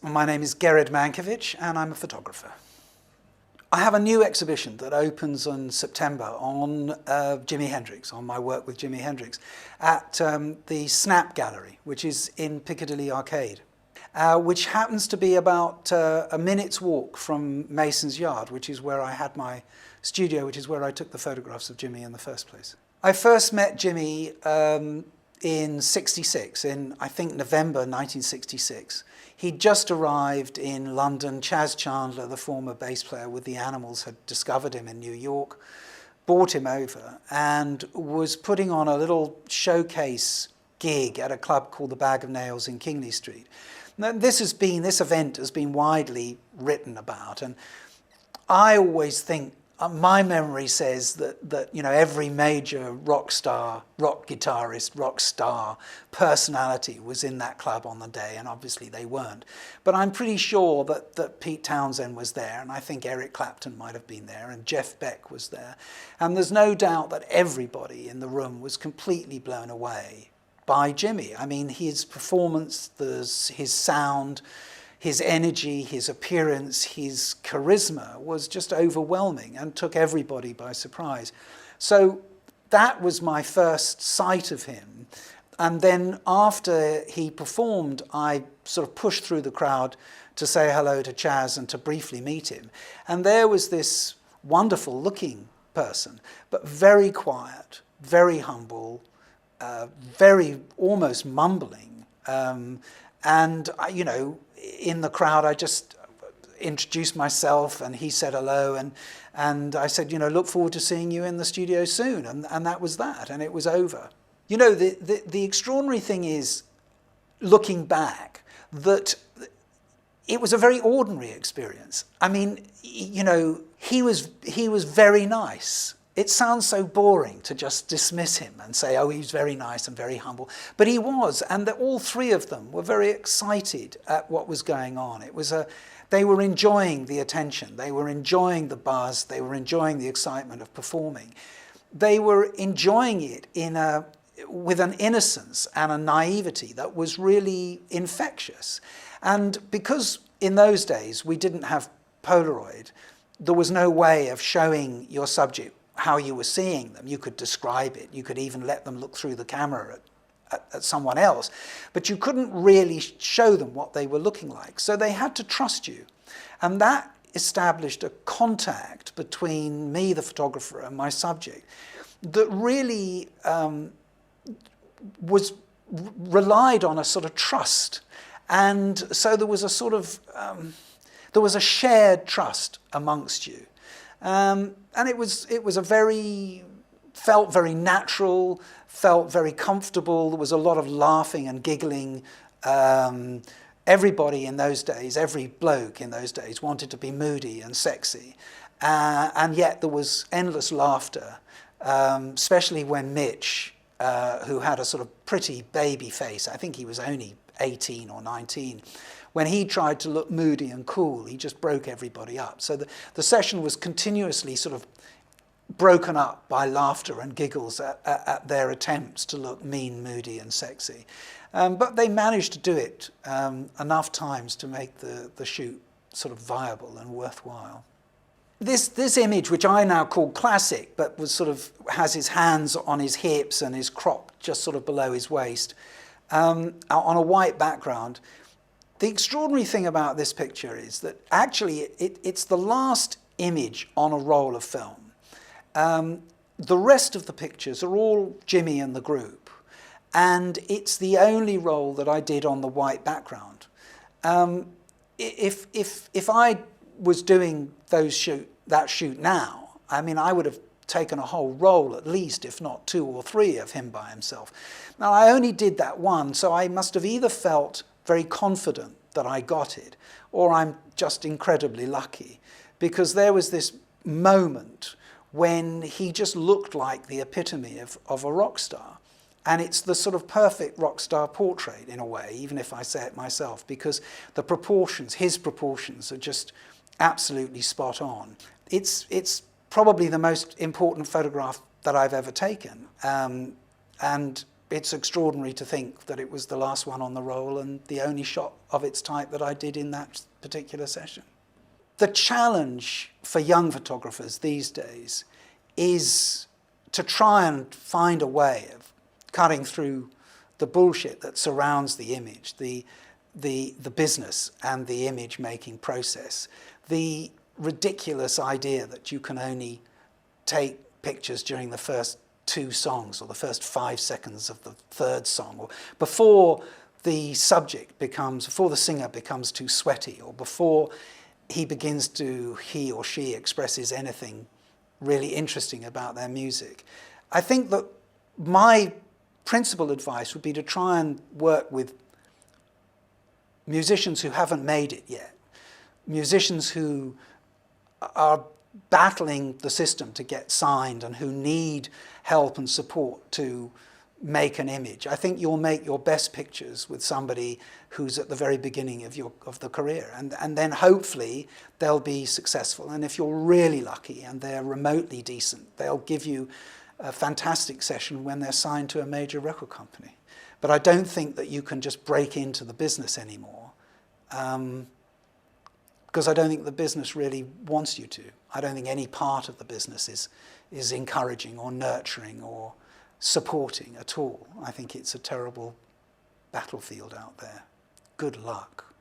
My name is Gered Mankowitz and I'm a photographer. I have a new exhibition that opens in September on Jimi Hendrix, on my work with Jimi Hendrix, at the Snap Gallery, which is in Piccadilly Arcade, which happens to be about a minute's walk from Mason's Yard, which is where I had my studio, which is where I took the photographs of Jimi in the first place. I first met Jimi in '66, in I think November 1966. He'd just arrived in London. Chas Chandler, the former bass player with the Animals, had discovered him in New York, brought him over, and was putting on a little showcase gig at a club called the Bag of Nails in Kingly Street. Now, this event has been widely written about, and I always think, my memory says that you know, every major rock star, rock guitarist, rock star personality was in that club on the day, and obviously they weren't. But I'm pretty sure that Pete Townshend was there, and I think Eric Clapton might have been there, and Jeff Beck was there. And there's no doubt that everybody in the room was completely blown away by Jimi. I mean, his performance, his sound, his energy, his appearance, his charisma was just overwhelming and took everybody by surprise. So that was my first sight of him. And then after he performed, I sort of pushed through the crowd to say hello to Chas and to briefly meet him. And there was this wonderful looking person, but very quiet, very humble, very almost mumbling. And you know, in the crowd, I just introduced myself, and he said hello, and I said, you know, look forward to seeing you in the studio soon, and that was that, and it was over. You know, the extraordinary thing is, looking back, that it was a very ordinary experience. I mean, you know, he was very nice. It sounds so boring to just dismiss him and say, oh, he's very nice and very humble. But he was, and all three of them were very excited at what was going on. They were enjoying the attention. They were enjoying the buzz. They were enjoying the excitement of performing. They were enjoying it with an innocence and a naivety that was really infectious. And because in those days we didn't have Polaroid, there was no way of showing your subject how you were seeing them. You could describe it. You could even let them look through the camera at someone else. But you couldn't really show them what they were looking like. So they had to trust you. And that established a contact between me, the photographer, and my subject that really relied on a sort of trust. And so there was a sort of, there was a shared trust amongst you. And it was felt very natural, felt very comfortable. There was a lot of laughing and giggling. Everybody in those days, every bloke in those days wanted to be moody and sexy. And yet there was endless laughter, especially when Mitch, who had a sort of pretty baby face, I think he was only 18 or 19, when he tried to look moody and cool, he just broke everybody up. So the session was continuously sort of broken up by laughter and giggles at their attempts to look mean, moody, and sexy. But they managed to do it enough times to make the shoot sort of viable and worthwhile. This image, which I now call classic, but was sort of has his hands on his hips and his crop just sort of below his waist, on a white background. The extraordinary thing about this picture is that actually it's the last image on a roll of film. The rest of the pictures are all Jimi and the group, and it's the only roll that I did on the white background. If I was doing that shoot now, I mean, I would have taken a whole roll at least, if not 2 or 3 of him by himself. Now, I only did that one, so I must have either felt very confident that I got it, or I'm just incredibly lucky, because there was this moment when he just looked like the epitome of a rock star. And it's the sort of perfect rock star portrait in a way, even if I say it myself, because the proportions, his proportions, are just absolutely spot on. It's probably the most important photograph that I've ever taken. And it's extraordinary to think that it was the last one on the roll and the only shot of its type that I did in that particular session. The challenge for young photographers these days is to try and find a way of cutting through the bullshit that surrounds the image, the business and the image making process, the ridiculous idea that you can only take pictures during the first 2 songs or the first 5 seconds of the 3rd song, or before the singer becomes too sweaty, or before he or she expresses anything really interesting about their music. I think that my principal advice would be to try and work with musicians who haven't made it yet, musicians who are battling the system to get signed and who need help and support to make an image. I think you'll make your best pictures with somebody who's at the very beginning of the career, and then hopefully they'll be successful. And if you're really lucky and they're remotely decent, they'll give you a fantastic session when they're signed to a major record company. But I don't think that you can just break into the business anymore, because I don't think the business really wants you to. I don't think any part of the business is encouraging or nurturing or supporting at all. I think it's a terrible battlefield out there. Good luck.